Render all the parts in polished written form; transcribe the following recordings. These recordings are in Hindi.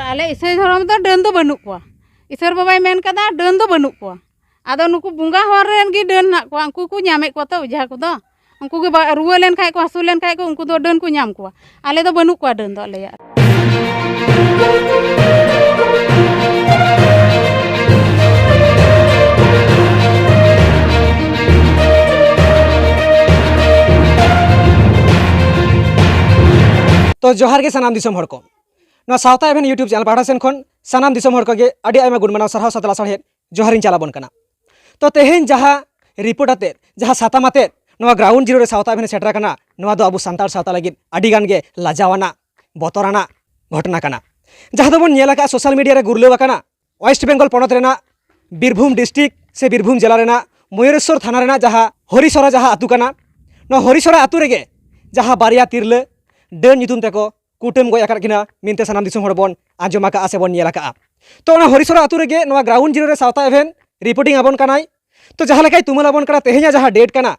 आले ईसाई धर्म तो डन तो बनू को ईश्वर बाबाई मेन कदा डन तो बनू को आदो नुकु बुंगा हर रेन गी डन ना को उनको को ᱧᱟᱢᱮ को तो उजा को दो उनको के रुआ लेन खाय को हसु लेन खाय को उनको तो डन को ᱧᱟᱢ को आले तो बनू को डन तो आले तो जोहार के सनाम दिसम हर को ना सावता एवेन यूट्यूब चैनल पाठा सेन खन सनाम दिसम हर को गे अडी आयमा गुड मनाव सरहाव सतला सहेत जोहारिन चलाबन कना तो तेहेन जहा रिपोर्ट आते जहा साताम आते नवा ग्राउंड जीरो रे सावता एवेन सेटरा कना नवा दो अबु सांतार सावता लगी अडी गान गे लाजावाना बतराना घटना कना जहा दो बन नेला का सोशल मीडिया रे गुरलेवा कना वेस्ट बेंगल पनत रेना बीरभूम डिस्ट्रिक्ट से बीरभूम जिला रेना मयूरेश्वर थाना रेना जहा हरिसरा जहा आतु कना न हरिसरा आतु रेगे जहा बारिया तिरले डन नितुम तको कुटुम गय आकार किना मिनते सनाम दिसम हर बन आंजमा का आसे बन नेला का तो ना हरिसरा आतु रेगे नवा ग्राउंड जीरो रे सावता एवेन रिपोर्टिंग आबन कनाय तो जहाँ लेकाय तुमल आबन कना तेहेኛ जहाँ डेट कना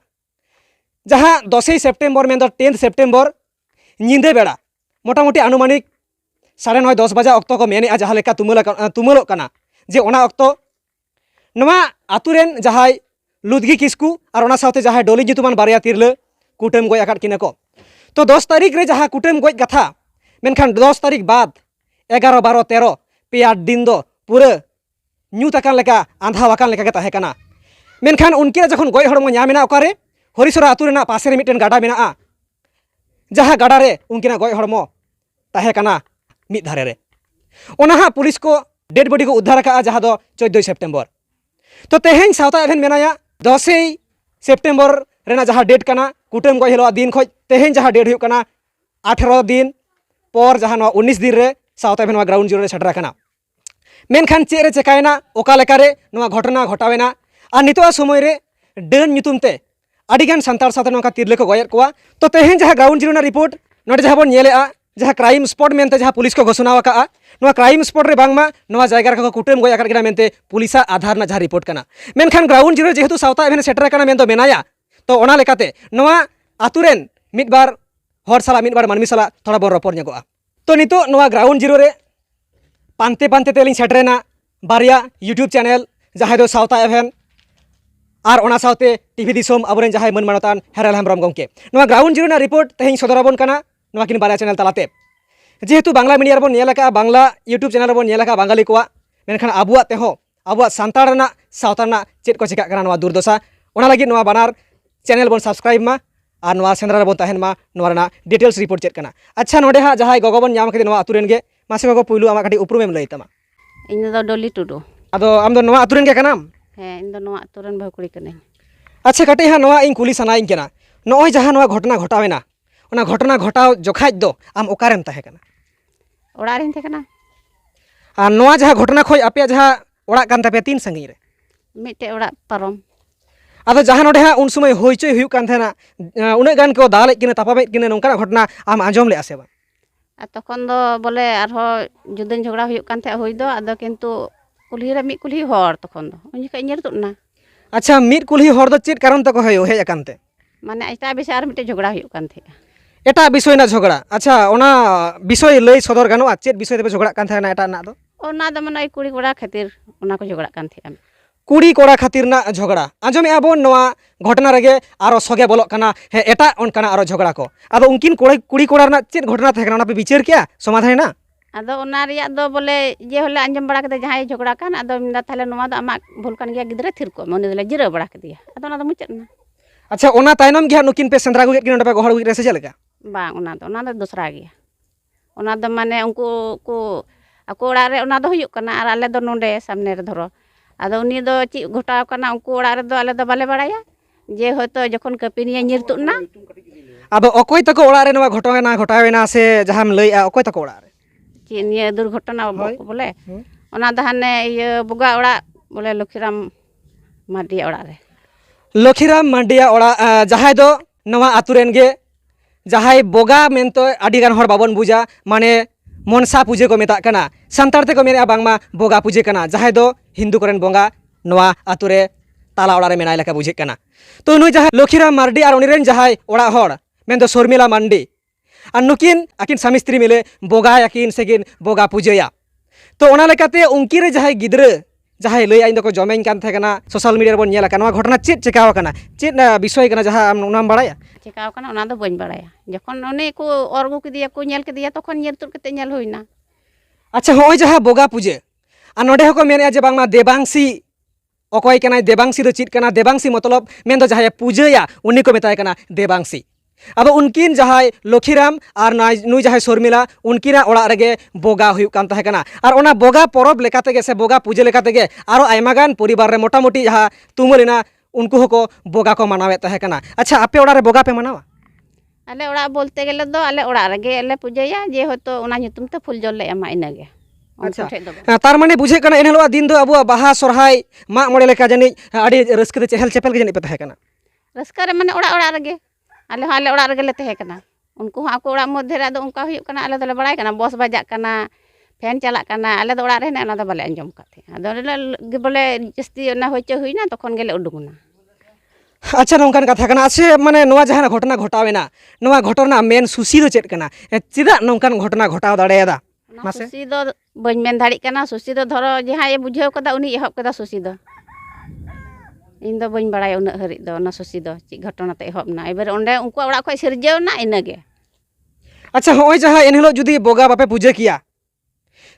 जहाँ 10 सेप्टेम्बर में 10 सेप्टेम्बर निंदे बेड़ा मोटामुटी आनुमानिक 9:30-10 बजा अक्तो को मेने जहाँ लेका तुमल कना जे ओना अक्तो नवा आतुरेन जहाँ लुदगी किस्कू और ओना साथे जहाँ डोली जितुमान बारिया तिरले कुटुम गय आकार किना को तो 10 तारीख रे जहाँ कुटुम गय कथा मेनखान 10 तारीख बाद 11, 12, 13 पेया दिन दो पूरे ᱧᱩᱛ akan leka आंधा akan leka ke tahe kana मेनखान उनके जखन गय हड़मो ᱧᱟᱢᱮᱱᱟ ओकारे हरिसरा आतु रेना पासे रे मिटन गाडा मेना जहाँ गाडा रे उनकिना गय हड़मो ताहे kana मिद धारे रे ओना हा पुलिस को डेड बॉडी को उद्धार का जहाँ दो 14 सेप्टेम्बर तो तेहेन सावता एवेन मेनाया 10 सेप्टेम्बर रेना जहाँ डेट कना कुटुम गय हिलो दिन खoj तेहेन जहाँ डेट हुई कना 18 दिन पर जहाँ 19 दिन रे सावता एवेन ग्राउंड जीरो रे सेटरा कना मेनखान चेक रे चेकायना ओका लेकारे नवा घटना घटावेना और नितोआ समय रे डन नितुमते अडिगान संतार साथे नोका तिरले को गयत कोआ तो तेहेन जहाँ ग्राउंड जीरो ना रिपोर्ट नोडे जहाँ बन नेलेआ जहाँ क्राइम स्पॉट मेनते जहाँ पुलिस को घोषणा का नवा क्राइम स्पॉट रे बांगमा नवा जायगा रे कुटुम गय आकार किना मेनते पुलिसा आधार ना जहाँ रिपोर्ट कना मेनखान ग्राउंड जीरो जेहेतु सावता एवेन सेटरा कना मेन तो मेनाया तो ओना लेकाते नवा आतुरेन मिद बार हर साला मिद बार मानमी साला थोड़ा बन रपोर ᱧᱚᱜᱚᱜᱼᱟ तो नितो नवा ग्राउंड जीरो रे पानते पानते तेलिंग सेटरेना बारिया यूट्यूब चैनल जहाँ दो सावता एवेन और ओना सावते टीवी दिसोम अबरेन जहाँ मन मानतान हेराल हेम्ब्रम गंके नवा ग्राउंड जीरो ना रिपोर्ट तेहिं सदराबन कना नवा किन बारिया चैनल तलाते जेहेतु बांग्ला मीडिया बन नेला बांग्ला यूट्यूब चैनल बन नेला बांगाली को मेनखान आबुआ तेहो आबुआ सांतार ना सावता ना चेद को चिका कना नवा दुर्दशा ओना लगी नवा बानार चैनल बन सब्सक्राइब मा और नवा सेंद्रा बन तहन मा नवा ना डिटेल्स रिपोर्ट चेद कना अच्छा नोडे हा जहाँ गगोबन ᱧᱟᱢ कदे नवा आतुरेन गे मासे गगो पुइलु आमा काटी उपरुमेम लई तमा इन दो डोली टुडू आदो आम दो नवा आतुरेन गे कनाम हे इन दो नवा आतुरेन भाकुड़ी कने अच्छा कटे हाँ नवा इन कुली सनाइन केना नोय जहाँ नवा घटना घटावेना ओना घटना घटाव जोखाज दो आम ओकारेम ताहे कना ओड़ा रेन थे कना आ नवा जहाँ घटना खोज आपे जहाँ ओड़ा कान तापे तीन संगी रे मिटे ओड़ा परम आदो जहाँ नोडे हाँ उन समय होइचोय हुयुक कान थेना उना गान को दाले किने तापाबे किने नोंका घटना आम आंजम ले आसे बा तखन दो बोले आरो जुदन झगड़ा हुयुक कान थे होई दो आदो किंतु कुल्ही रे मिट कुल्ही हर तखन दो उन जका इᱧ तुना अच्छा मिट कुल्ही हर दो चेत कारण तको हयो हे अकानते माने एटा विषय आर मिटे झगड़ा हुयुक कान थे एटा विषय ना झगड़ा अच्छा ओना विषय लई सदर गानो चेत विषय तेबे झगड़ा कान थे ना एटा ना दो ओना दो माने कुड़ी कोड़ा खातिर ओना को झगड़ा कान थे कुड़ी कोड़ा खातिर ना झगड़ा आंजमे आबोन नवा घटना रेगे आरो सगे बोलो कना हे एटा ओनकाना आरो झगड़ा को आदो उनकिन कोड़ी कोड़ा ना चेत घटना थे ना पे विचार किया समाधान ना आदो ओना रिया दो बोले जे होले आंजम बड़ा कते जहां झगड़ा कान आदो मिंदा थाले नवा दो आमा भूल कान गया गिदरे थिर को मने दले जिरा बड़ा कदिया आदो ओना दो मुचत ना अच्छा ओना तायनम गया नुकिन पे सेंद्रा गुगे किन पे गोहड़ गुगे से चलेगा बा ओना दो दूसरा गया ओना दो माने उनको को ako oड़ा रे ओना दो हुयुक कना आर आले दो नोंडे सामने रे धरो आदो उनी दो ची घटाव कना उनको ओड़ा रे दो आले दो बाले बड़ाया जे होतो जखन कपिनिया निरतुना आदो अकोय तको ओड़ा रे नवा घटावेना से जहाम लई आ अकोय तको ओड़ा रे ची निया दुर्घटना बोले ओना दहाने ये बुगा ओड़ा बोले लखीराम माडिया ओड़ा रे लखीराम माडिया ओड़ा जहाय दो नवा आतुरेन गे जहाय बोगा मेनतो आडी गान हर बाबन बुझा माने मनसा पूजे को मेता कना संतार ते को मेरे बांगमा बोगा पूजे कना जहाय दो हिंदू कोरेन बोंगा नवा आतुरे ताला ओड़ा रे मेनाय लेका बुझे कना तो नुई जहाय लखीराम मार्डी और उनिरेन जहाय ओड़ा हर मेन दो शर्मिला मांडी और नुकिन आकिन स्वामी स्त्री मिले बोगा याकिन सेकिन बोगा पूजया तो ओना लेकाते उनकी रे जहां गिद्रा जहां लई आइन दको जमेन कान थे कना सोशल मीडिया बन नेला कना घटना चेत चिकाव कना चेत विषय कना जहां उनाम बाड़ाया चिकाव कना ओना दो बइन बाड़ाया जखन उनी को ऑर्गू किदिया को नेल किदिया तखन नेल तुर कते नेल होइना। अच्छा होय जहां बोगा पूजे आ नोडे हको मेने जे बांगमा देबांशी अकय कना देबांशी दो चेत कना देबांशी मतलब मेन दो जहां पूजेया उनी को मेताय कना देबांशी। अब उनकिन जहां लक्ष्मीराम और नुई जहां शर्मिला उनकिना ओड़ा रेगे बोगा हुयुक कान तहे कना और ओना बोगा परब लेकातेगे से बोगा पूजे लेकातेगे आरो आयमागान परिवार रे मोटामुटी जहां तुमलिना उनको हको बोगा को मनावे तहे कना। अच्छा आपे ओड़ा रे बोगा पे मनावा? आले ओड़ा बोलते गेले दो आले ओड़ा रेगे ले पूजेया जे होतो ओना nyutum ते फुल जल ले एमा इनागे। अच्छा तार माने बुझे कना एनहलो दिन दो अबुआ बाहा सोरहाय मा मोड़े लेका जानि आडी रस्क चहल चेपल के जानि पे तहे कना रस्का रे माने ओड़ा ओड़ा रेगे आले ओड़ा रेगे ले तहे कना उनको आको ओड़ा मध्य रे दो उनका हुयुक कना आले दो ले बड़ाय कना बस बाजाक कना फैन चलाक कना आले दो ओड़ा रे हेना दो बाले अंजम काथे आदो बोले जस्ती ना होइचे हुइना तखन गेले उडुगना। अच्छा नौकान कथा कना अच्छे माने नोआ जहां घटना घटावेना नोआ घटना मेन सुसी दो चेत कना चिदा नौकान घटना घटाव दाड़ेयादा मासे सुसी दो बन मेन दाड़ी कना सुसी दो धरो जहां ये बुझेव कदा उनी एहब कदा सुसी दो इन दो बन बड़ाय उना हरि दो ना सुसी दो ची घटना ते एहब ना एबार ओंडे उनको ओड़ा खय सिरजेव ना इनागे। अच्छा होय जहां एनहलो जुदी बोगा बापे पूजे किया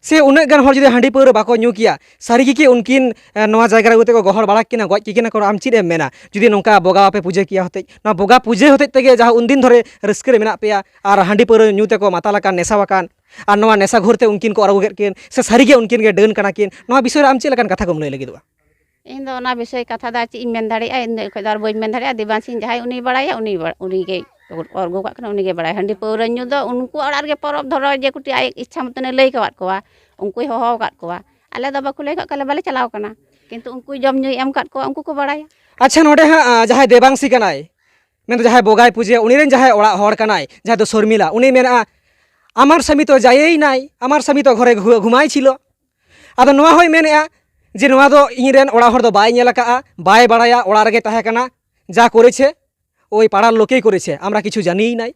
से उन्हें गान हर जुदी हांडी पौर बाको न्यू किया सारी की उनकिन नवा जायगा रे को गहर बाड़ा किना गज किना को आम चिदे मेना जुदी नोंका बोगा बापे पूजे किया होते ना बोगा पूजे होते तेगे जहां उन दिन धरे रस्के रे मेना पेया और हांडी पौर न्यू ते को मातालाकान नेसावाकान और नवा नेसा घुरते उनकिन को अरगु गेट से सारी के उनकिन गे डन कना किन नवा विषय आम चेलकान कथा को लई लगिदवा? इन दो ना विषय कथा दा ची मेन दाड़ी इन खदार बन मेन दाड़ी दिबांसिन जहां उनी बड़ाया उनी के ऑर्गो का उनी के बड़ाय हांडी पौर न्यू दो उनको ओड़ा रे परब धरो जे कुटी आय इच्छा मतने लई कवात कोवा उनको होहो काट कोवा आले दो बाकु लई कले बाले चलाव कना किंतु उनको जम न्यू एम काट कोवा उनको को बड़ाया। अच्छा नोडे हा जहां देबांशी कनाय मेन जहां बोगाय पूजे उनी रेन जहां ओड़ा हर कनाय जहां दो शर्मिला उनी मेना आमार स्वामी तो जायई नाई आमार स्वामी तो घरे घुमाई छिलो आदो नोआ होय मेनेआ जे नोआ दो इन रेन ओड़ा हर दो बाय नेलाका बाय बड़ाया ओड़ा रेगे तहे कना जा करेछे ओई पाड़ार लोकेई करेछे आमरा किछु जानिई नाई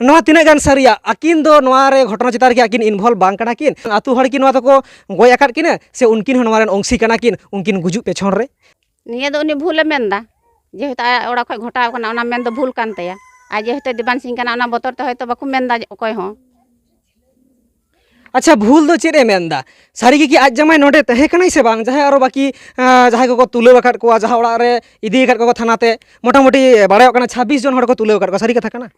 नोआ तिना गान सारिया आकिन दो नोआ रे घटना चितार के आकिन इनभल्व बांग कना किन आतु हड़ की नोआ दको गय आकाट किना से उनकिन हो नोआ रेन अंशी कना किन उनकिन गुजु पेछन रे निया दो उनी भूल मेनदा जे होता ओड़ा खय घटाव कना ओना मेन दो भूल कान तया आ जे होते दिबान सिंह कना ओना बतर ते होयतो बाकु मेनदा ओकय हो। अच्छा भूल दो चेरे मेनदा सारी की आज जमाय नोडे तहे कनाई से बांग जहां आरो बाकी जहां को तुले वकाट को जहां ओड़ा रे इदी काट को थानाते मोटामुटी बाड़ाय कना 26 जन हड़ को तुले वकाट को सारी कथा कना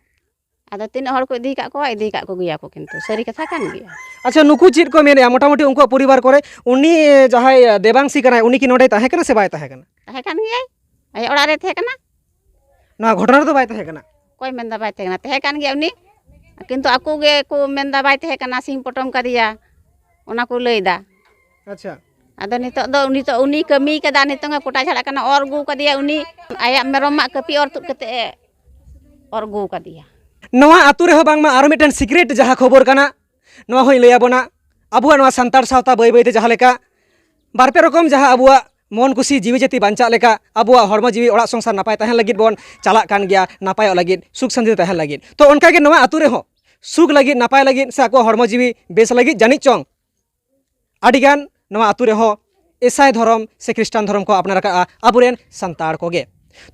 आदो तीन हड़ को इदी का को गया को किंतु सारी कथा कान गया। अच्छा नुकु चेत को मेने मोटामुटी उनको परिवार करे उनी जहां देबांशी कनाय उनी की नोडे तहे कना से बाय तहे कान गया आय ओड़ा रे तहे कना ना घटना तो बाय तहे कना कोई मेनदा बाय तहे कान गया उनी किंतु आकु गे को मेनदा बाय तहे कना सिंह पटम करिया ओना को लईदा। अच्छा आदो नितो उनी कमी कदा नितो कोटा छाड़ा कना और गु कदिया उनी आया मेरोमा कपी और तुत कते और गु कदिया नवा आतु रे बांगमा आरो मिटन सिक्रेट जहां खबर कना नवा होय लैया बना अबुआ नवा संतार सावता बाय बायते जहां लेका बारपे रकम जहां अबुआ मन खुशी जीवी जाति बांचा लेका अबुआ हरम जीवी ओड़ा संसार नापाय तहन लगित बन चलाक कान गया नापाय लगित सुख शांति तहन लगित तो उनका के नवा आतु रे हो सुख लगित नापाय लगित से आको हरम जीवी बेस लगित जानि चोंग आडिगान नवा आतु रे हो ईसाई धर्म से ख्रिस्टान धर्म को अपनार का अबुरेन संतार कोगे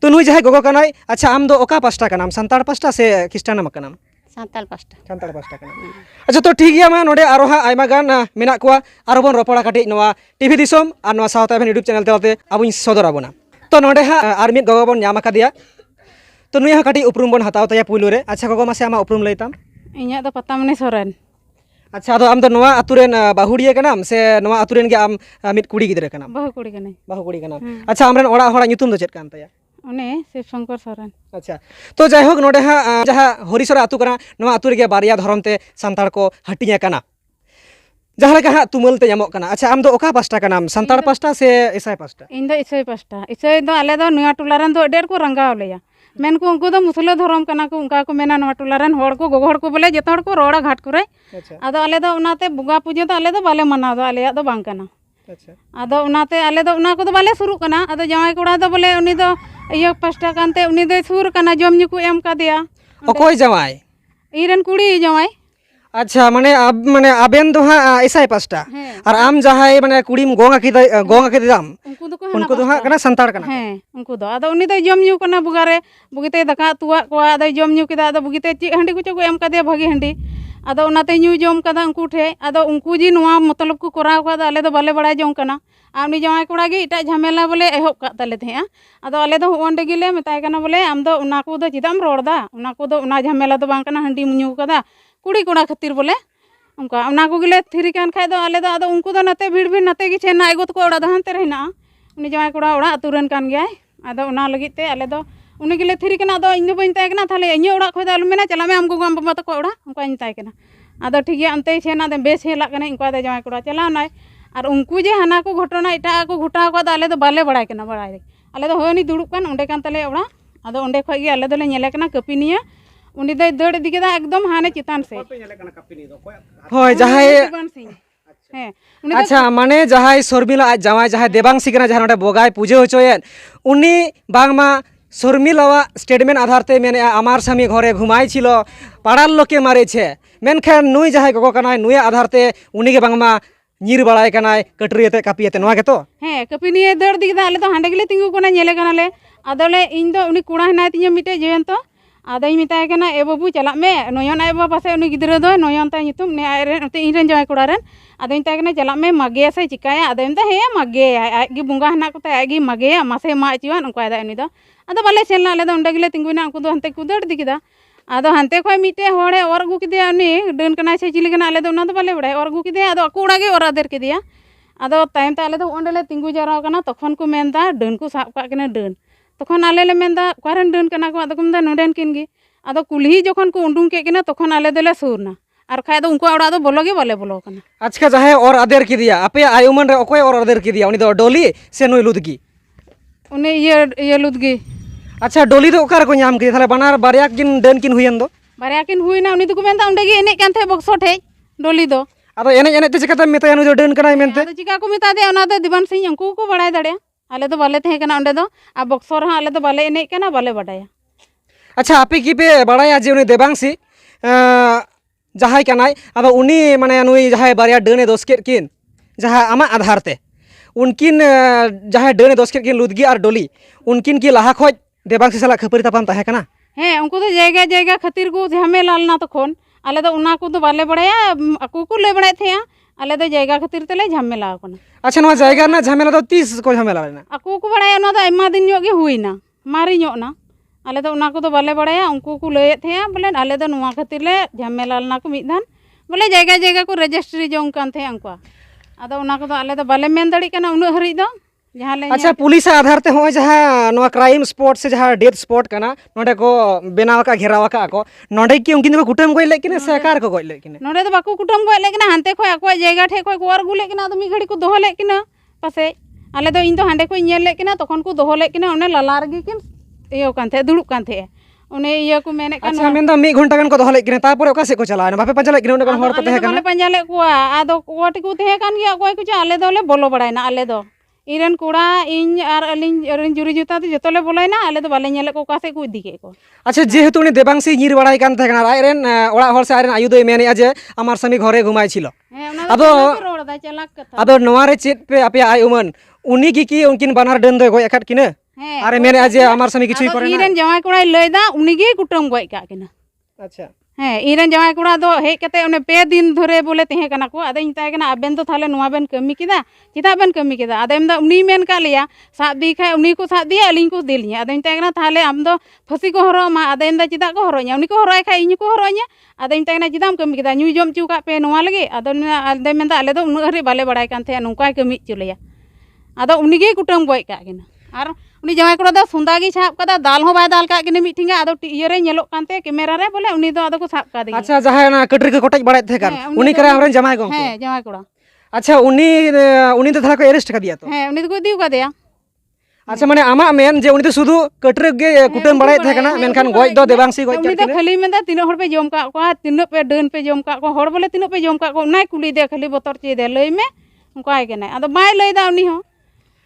तो नुई जहां गोगो कनाय अच्छा आम दो ओका पास्टा का नाम संतार पास्टा से ख्रिस्टान का नाम संताल पास्टा कना अच्छा तो ठीक गया मा नोडे आरो हा आयमा गान मेना कोआ आरो बन रोपड़ा काटी नवा टीवी दिसोम और नवा साउथ एफएम यूट्यूब चैनल तेलते अबुन सदर आबोना तो नोडे हा आर मिद गोगो बन न्याम आकादिया तो नुई हा काटी उपरुम बन हताव तया पुइलो रे अच्छा गोगो मासे आमा उपरुम लैताम इन्या दो पतामनी सोरेन। अच्छा तो आम तो नवा आतुरेन बाहुड़िया कनाम से नवा आतुरेन के आम मिद कुड़ी गिदरे कनाम बहु कुड़ी कनाम अच्छा आमरेन ओड़ा होड़ा nyutum दो चेत कान तया उनी शिव शंकर सोरेन। अच्छा तो जायहोक नोडे हा जहां हरिसरा आतु कना नवा आतु रे बारिया धर्म ते संतार को हटिया कना जहां लेका हा तुमल ते ᱧᱟᱢᱚᱜ कना अच्छा आम दो ओका पास्टा का नाम संतार पास्टा से ईसाई पास्टा इन दो ईसाई पास्टा ईसाई दो आले दो नया टुलारन दो डेर को रंगाव लेया मेन को उनको दो मुसलिम धर्म कना को उनका को मेना नवा टुलारन होड़ को गोगो होड़ को बोले जतो होड़ को रोड़ा घाट करे आदो आले दो उनाते बुगा पूजे तो आले दो बाले मनाव दो आले दो बांग कना अच्छा आदो उनाते आले दो उना को दो बाले शुरू कना आदो जामाई कोड़ा दो बोले उनी दो इयो पास्टा कानते उनी दो सुर कना जम न्यू को एम का दिया अकोय जामाई इरन कुड़ी जामाई अच्छा माने आबेन दो हाँ एसआई पास्टा और आम जहां माने कुड़ीम गोंगा किदाम उनको दो हाँ कना संताड़ कना उनको दो आदो उनी दो जम न्यू कना बुगारे बुगिते दका तुआ को आदो जम न्यू किदा आदो बुगिते ची हंडी कुछ को एम कदे भागी हंडी आदो उनाते न्यू जम कदा उनको ठे आदो उनको जी नुआ मतलब को कराव का आले दो बाले बड़ा जम कना आमनी जमाई कोड़ा गे इटा झमेला बोले एहब का तले थे आदो आले दो ओंडे गिले मेताय कना बोले आम दो उना को दो चिदाम रोड़दा उना को दो उना झमेला दो बांग कना हंडी मुन्यू कदा कुड़ी कोड़ा खातिर बोले उनका उना को गिले थिरी कान खाय दो आले दो आदो उनको दो नते भीड़ भीड़ नते गी छेना आइगोत को ओड़ा दहन ते रहना उनी जमाई कोड़ा ओड़ा अतुरन कान गया आदो उना लगित ते आले दो उनी गिले थिरी कना आदो इन दो बइन ताय कना थाले इᱧ ओड़ा खोय दो आलु मेना चला मे आम गोगो आम बाबा तको ओड़ा उनका इन ताय कना आदो ठीक गया अंते छेना दे बेस हेला कना इनका दे जमाई कोड़ा चला नाय और उनको जे हाना को घटना इटा को घटाव का आले दो बाले बड़ाय कना बड़ाय आले दो होनी दुड़ुब कान ओंडे कान तले ओड़ा आदो ओंडे खोय गे आले दोले नेले कना कपिनिया उनी दे दड़ इदी केदा एकदम हाने चितान से होय जहां अच्छा माने जहां शर्मिला आज जवाय जहां देवांशी कना जहां नोडे बोगाय पूजे होचोयेन उनी बांगमा शर्मिलावा स्टेटमेंट आधार ते मेने आमार स्वामी घरे घुमाई छिलो पाड़ाल लोके मारे छे मेनखान नुई जहां गगो कनाय नुई आधार ते उनी के बांगमा नीर बड़ाय कनाय कटरियते कापियते नोवा के तो कपि निये दड़ दिगदा आले तो हांडे गिले तिंगु कोना नेले कनाले आदोले इन दो उनी कुड़ा हनाय तिnya मिटे जेन तो आदाई मिताय कना ए बाबू चला मे नयन आय बाबा से उनी गिद्रा दो नयन ताय नितुम ने आय रे ते इन रेन जमाय कोड़ा रेन आदाई मिताय कना चला मे मागे से चिकाया आदाई मिता हे मागे आय गी बुंगा हना को ताय गी मागे मासे मा चिवान उनका आदा उनी दो आदो बाले सेलना आले दो उंडे गिले तिंगुना उनको दो हंते कुदड़ दिकिदा आदो हंते खोय मिटे होड़े और गु किदे उनी डन कना से चिली कना आले दो उना दो बाले बड़ाय और गु किदे आदो अको उड़ागे और आदर किदिया आदो टाइम ता आले दो ओंडेले तिंगु जाराव कना तखन को मेनदा डन को साब का कना डन तखन आले ले मेनदा कारण डन कना को आदो को मेनदा नोडेन किनगी आदो कुल्ही जखन को उंडुंग के किना तखन आले दोले सुरना और खाय दो उनको ओड़ा दो बोलो गे बाले बोलो कना अच्छा जहां और आदेर किदिया आपे आयुमन रे ओकोय और आदेर किदिया उनी दो डोली से नुई लुदगी उनी ये लुदगी अच्छा डोली दो ओकार को नाम किदिया थाले बनार बारया किन डन किन हुयन दो बारया किन हुइना उनी दुको मेनदा उंडे गे एने कान थे बक्सो ठे डोली दो आदो एने ते चिकाते मेताय नु डन कनाय मेनते आदो चिका को मेता दे ओना दो दिवान सिंह उनको को बड़ाय दड़े आले दो बाले थे कना उंडे दो आ बक्सो रे आले दो बाले एने कना बाले बडाया अच्छा आपे की पे बड़ाया जे उनी देवांशी जहां कनाय अब उनी माने नुई जहां बारया डने दोस के किन जहां आमा आधार ते उनकिन जहां डने दोस के किन लुदगी और डोली उनकिन की लाहा खोज देवांशी साला खपरी तापाम ताहे कना उनको तो जगह जगह खातिर को झमेला लना तखन आले दो उना को दो बाले बड़ाया अको को ले बड़ाय थे आले दो जगह खातिर तेले झमेला कना अच्छा नवा जगह ना झमेला दो 30 को झमेला लेना अको को बड़ाया ओना दो आयमा दिन गे हुइना मारी ना आले दो उना को दो बाले बड़ाया उनको को लय थे बोले आले दो नुआ खातिर ले झमेला लना को मिदान बोले जगह जगह को रजिस्ट्री जोंग कान थे उनको आदो उना को दो आले दो बाले मेन दड़ी कना उन हरि दो जहां ले अच्छा पुलिस आधार ते हो जहां नवा क्राइम स्पॉट से जहां डेथ स्पॉट कना नोडे को बेनाव का घेराव का को नोडे की उनकिन को कुटम गय लेकिन सरकार को गय लेकिन नोडे तो बाको कुटम गय लेकिन हानते खय को जगह ठे खय को और गु लेकिन आदमी घड़ी को दोह लेकिन पासे आले दो इन दो हांडे को नेल लेकिन तखन को दोह लेकिन ओने लालार गे किन इयो कान थे दुड़ुब कान थे उने इयो को मेने कान अच्छा मेन दो 1 घंटा गन को दोह लेकिन तापर ओका से को चला बापे पंजा लेकिन ओने कोन हर को थे कान पंजा ले को आदो कोट को थे कान गया कोय कुछ आले दोले बोलो बड़ायना आले दो इरन कुड़ा इन आर अलिन जुरी जुता तो जतले बोलायना आले दो बाले नेले को कासे को इदी के को अच्छा जेहेतु उनी देवांशी नीर बड़ाय कान थे कना आय रेन ओड़ा हर से आयरन आयुदय मेने अजे आमार स्वामी घरे घुमाय छिलो आदो नवा रे चेत पे आपे आय उमन उनी की उनकिन बानार डन दो गय अकट किने अरे मेने अजे आमार स्वामी किछुई करे इरन जमाय कोड़ाय लयदा उनी गे कुटम गय का किना अच्छा इरन जमाय कोड़ा दो हेज कते उन्हें 2 दिन धरे बोले तहे कना को आदे इंताय कना आबेन तो थाले नुआ बेन कमी किदा चिता बेन कमी किदा आदेम दा उनी मेन का लिया साब दी खाय उनी को साब दिया अलिन को दिल आदे इंताय कना थाले आम दो फसी को हरो मा आदेम दा चिता को हरोnya उनी को हरोय खाय इन को हरोnya आदे इंताय कना चिताम कमी किदा न्यू जम चू का पे नुआ लगे आदे मेन दा आले दो उन हरि बाले बड़ाय कान थे नुका कमी चुलया आदो उनी गे कुटम गय का किना और उनी जमाय कोड़ा दो सुंदागी छाप कदा दाल हो बाय दाल का किने मिठिंगा आदो टियरे नेलो कानते कैमरा रे बोले उनी दो आदो को साप का दे अच्छा जहां ना कटरी के कोटज बड़ाय थे कान उनी करे हमरन जमाय गो जमाय कोड़ा अच्छा उनी तो थाला को अरेस्ट कर दिया तो उनी तो को दिउ का दिया अच्छा माने आमा मेन जे उनी तो शुधु कटरी के कुटम बड़ाय थे कना मेनखान गoj दो देवांशी गoj उनी तो खाली मेंदा तीनो हर पे जम का को तीनो पे डन पे जम का को हर बोले तीनो पे जम का को नाय कुली दे खाली बोतर चे दे लई में उनका आय के नाय आदो बाय लई दा उनी हो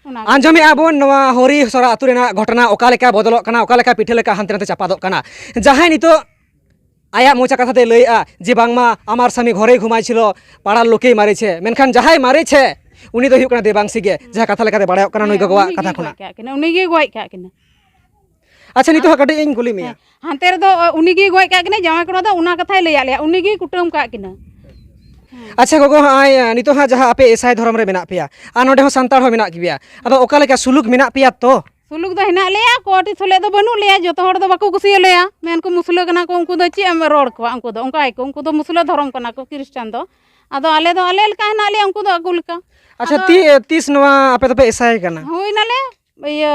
आंजमे आबोन नवा हरि सरा आतुरेना घटना ओका लेका बदलक कना ओका लेका पिठे लेका हांते नाते चापादक कना जहां नितो आया मोचा कथा ते लैया जे बांगमा आमार स्वामी घरे घुमाई छिलो पाड़ार लोके मारे छे मेनखान जहाय मारे छे उनी दो हुयुक कना देबांसी गे जहा कथा लेकाते बाड़ायोक कना नुई गगोवा कथा खुना उनी गे गoj का किना अच्छा नितो हा कटे इन कुली मिया हानते रे दो उनी गे गoj का किना जामाई कोड़ा दो उना कथाय लैया ले उनी गे कुटुम का किना अच्छा गोगो आय नितो हा जहा आपे एसाई धर्म रे मेना पिया आ नोडे हो संतार हो मेना किबिया अदो ओका लेका सुलुक मेना पिया तो सुलुक दो हिना लेया कोटी सुले दो बनु लेया जतो हर दो बाको कुसिया लेया मेन को मुसलो कना को उनको दो ची एम रोड को उनको दो उनका को उनको दो मुसलो धर्म कना को क्रिश्चियन दो आदो आले लेका हिना ले उनको दो अगुलका अच्छा तीस नवा आपे तो पे एसाई कना होई नाले इया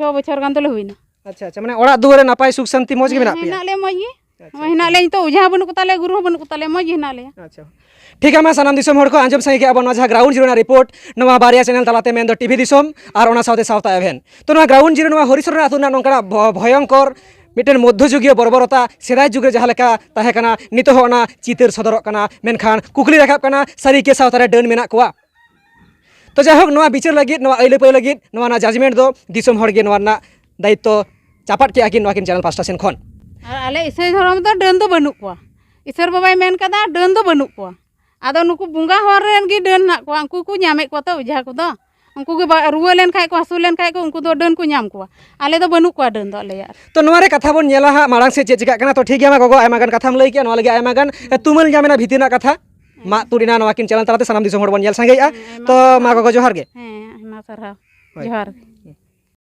6 बछर गान तो होइना अच्छा अच्छा माने ओड़ा दुआरे नापाय सुख शांति मौज गे मेना पिया हिना ले मई हिना ले तो उजा बनु को ताले गुरु बनु को ताले मई हिना ले अच्छा ठीक है सानाम दिसम हर को आंजम सही के अब जहाँ ग्राउंड जीरो रिपोर्ट नवा बारिया चैनल तलाते मेन दो टीवी दिसम और ओना साउते साउता एवेन तो नवा ग्राउंड जीरो नवा हरिसर आतु ना नोंकना भयंकर मिटन मध्यजुगीय बर्बरता सेदाय जुग रे जहाँ लेका ताहे कना नितो हो ओना चितर सदरक कना मेनखान कुकली राखाब कना सारी के साउता रे डन मेना कोआ तो जाहोक नवा बिचार लगित नवा अइले पय लगित नवा ना जजमेंट दो दिसम हर गे नवा ना दायित्व चापाट के आकिन नवा किन चैनल पास्टा सेन खन आले इसे धर्म तो डन दो बनु कोआ ईश्वर बाबाई मेन कदा डन दो बनु कोआ आदो नुकु बुंगा हर रेन गी डन ना को अंकु को ᱧᱟᱢᱮ को तो उजा को दो उनको के रुआ लेन खाय को हसु लेन खाय को उनको दो डन को ᱧᱟᱢ को आले दो बनु को डन दो ले यार तो नवारे कथा बन नेला हा मारांग से चे चिका कना तो ठीक है गोगो आयमा गान कथाम लई के नवा लगे आयमा गान तुमल जामेना भितिना कथा मा तुरिना नवा किन चैनल तलाते सनाम दिसम हर बन नेल संगेया तो मा गोगो जोहार गे मा सरहा जोहार